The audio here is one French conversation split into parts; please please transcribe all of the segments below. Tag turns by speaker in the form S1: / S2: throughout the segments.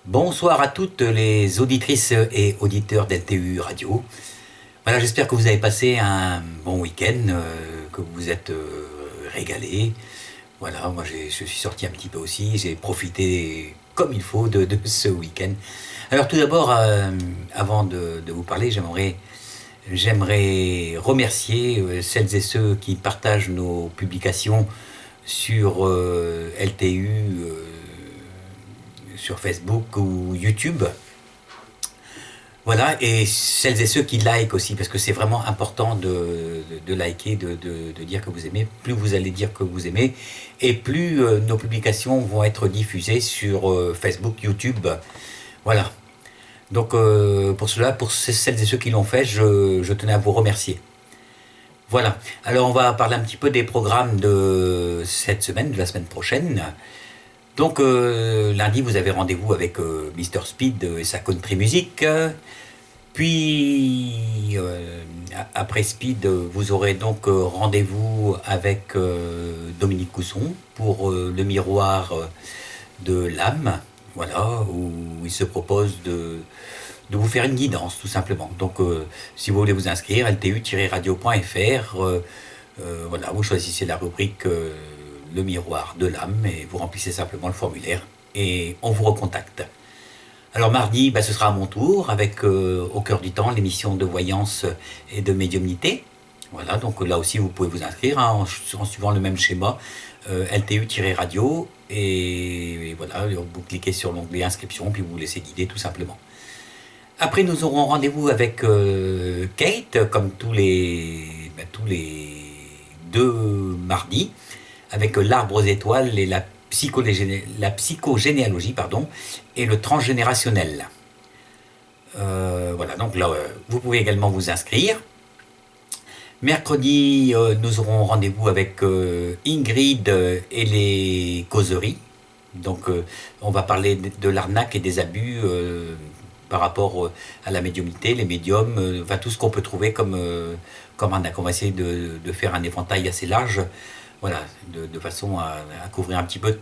S1: Bonsoir à toutes les auditrices et auditeurs d'LTU Radio. Voilà, j'espère que vous avez passé un bon week-end, que vous vous êtes régalés. Voilà, moi je suis sorti un petit peu aussi, j'ai profité comme il faut de ce week-end. Alors tout d'abord, avant de vous parler, j'aimerais remercier celles et ceux qui partagent nos publications sur LTU, sur Facebook ou YouTube. Voilà, et celles et ceux qui like aussi, parce que c'est vraiment important de liker, de dire que vous aimez. Plus vous allez dire que vous aimez, et plus nos publications vont être diffusées sur Facebook, YouTube. Voilà. Donc pour cela, pour celles et ceux qui l'ont fait, je tenais à vous remercier. Voilà. Alors on va parler un petit peu des programmes de cette semaine, de la semaine prochaine. Donc lundi, vous avez rendez-vous avec Mr. Speed et sa country music. Puis après Speed, vous aurez donc rendez-vous avec Dominique Cousson pour le miroir de l'âme. Voilà, où il se propose de vous faire une guidance, tout simplement. Donc, si vous voulez vous inscrire, ltu-radio.fr, voilà, vous choisissez la rubrique Le miroir de l'âme et vous remplissez simplement le formulaire et on vous recontacte. Alors mardi, bah, ce sera à mon tour avec Au cœur du temps, l'émission de voyance et de médiumnité. Voilà, donc là aussi vous pouvez vous inscrire hein, en suivant le même schéma, LTU-radio, et voilà, vous cliquez sur l'onglet inscription, puis vous vous laissez guider tout simplement. Après, nous aurons rendez-vous avec Kate, comme tous les deux mardis, avec l'arbre aux étoiles et la psychogénéalogie, pardon, et le transgénérationnel. Voilà, donc là, vous pouvez également vous inscrire. Mercredi, nous aurons rendez-vous avec Ingrid et les causeries. Donc, on va parler de l'arnaque et des abus par rapport à la médiumnité, les médiums, enfin tout ce qu'on peut trouver comme arnaque. On va essayer de faire un éventail assez large, voilà, de façon à couvrir un petit peu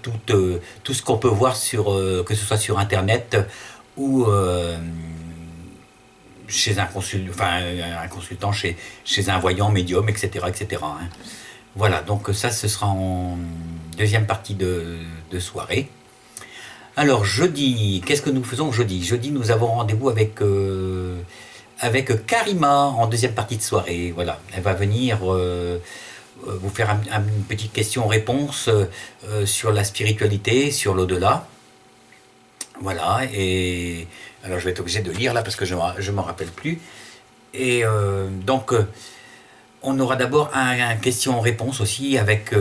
S1: tout ce qu'on peut voir sur, que ce soit sur Internet ou chez un consultant, chez un voyant médium, etc. etc. hein. Voilà, donc ça, ce sera en deuxième partie de soirée. Alors jeudi, qu'est-ce que nous faisons jeudi? Jeudi, nous avons rendez-vous avec Karima en deuxième partie de soirée. Voilà, elle va venir vous faire une petite question-réponse sur la spiritualité, sur l'au-delà. Voilà, et alors je vais être obligé de lire là parce que je ne m'en rappelle plus. Et donc, on aura d'abord un question-réponse aussi avec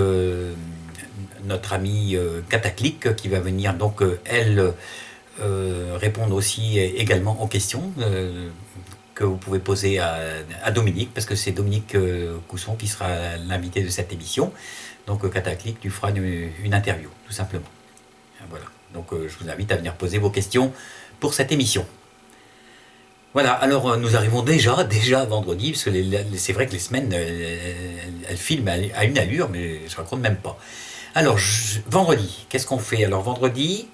S1: notre amie Cataclic qui va venir donc elle répondre aussi également aux questions que vous pouvez poser à Dominique, parce que c'est Dominique Cousson qui sera l'invité de cette émission. Donc Cataclic lui fera une interview, tout simplement. Voilà. Donc je vous invite à venir poser vos questions pour cette émission. Voilà, alors nous arrivons déjà à vendredi, parce que c'est vrai que les semaines, elles filment à une allure, mais je ne raconte même pas. Alors, vendredi, qu'est-ce qu'on fait? Alors, vendredi,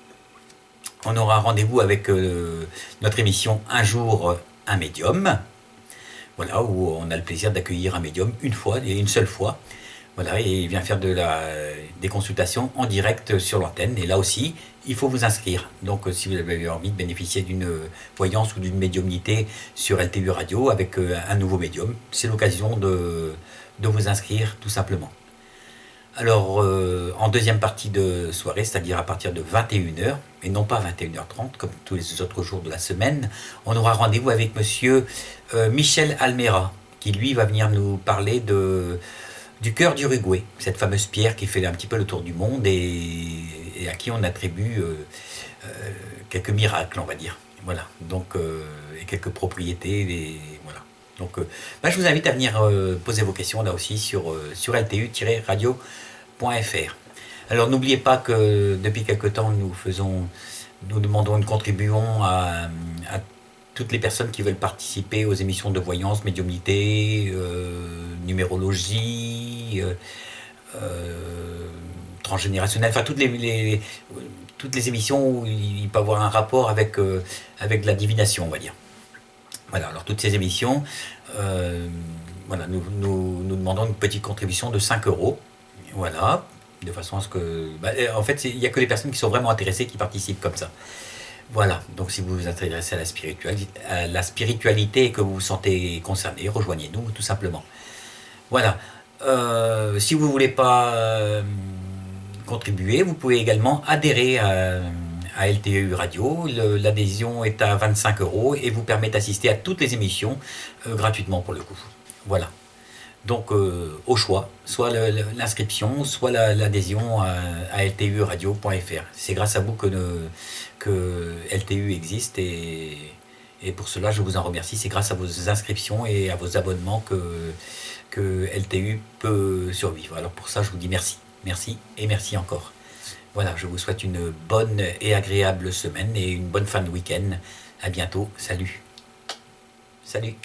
S1: on aura rendez-vous avec notre émission Un jour, un médium. Voilà, où on a le plaisir d'accueillir un médium une fois et une seule fois. Voilà, et il vient faire des consultations en direct sur l'antenne. Et là aussi, il faut vous inscrire. Donc, si vous avez envie de bénéficier d'une voyance ou d'une médiumnité sur LTU Radio avec un nouveau médium, c'est l'occasion de vous inscrire tout simplement. Alors, en deuxième partie de soirée, c'est-à-dire à partir de 21h, et non pas 21h30, comme tous les autres jours de la semaine, on aura rendez-vous avec monsieur Michel Almera, qui lui va venir nous parler du cœur d'Uruguay, cette fameuse pierre qui fait un petit peu le tour du monde et à qui on attribue quelques miracles, on va dire. Voilà, donc, et quelques propriétés, voilà. Donc, je vous invite à venir poser vos questions là aussi sur ltu-radio.fr. Alors n'oubliez pas que depuis quelque temps nous demandons une contribution à toutes les personnes qui veulent participer aux émissions de voyance, médiumnité, numérologie, transgénérationnelle, enfin toutes les émissions où il peut avoir un rapport avec la divination, on va dire. Voilà, alors toutes ces émissions, euh, voilà, nous demandons une petite contribution de 5 euros. Voilà, de façon à ce que. En fait, il n'y a que les personnes qui sont vraiment intéressées qui participent comme ça. Voilà, donc si vous vous intéressez à la spiritualité et que vous vous sentez concerné, rejoignez-nous tout simplement. Voilà. Si vous ne voulez pas contribuer, vous pouvez également adhérer à LTU Radio. L'adhésion est à 25 euros et vous permet d'assister à toutes les émissions gratuitement pour le coup. Voilà. Donc au choix, soit l'inscription, soit l'adhésion à lturadio.fr. C'est grâce à vous que LTU existe et pour cela je vous en remercie. C'est grâce à vos inscriptions et à vos abonnements que LTU peut survivre. Alors pour ça je vous dis merci, merci et merci encore. Voilà, je vous souhaite une bonne et agréable semaine et une bonne fin de week-end. À bientôt, salut. Salut.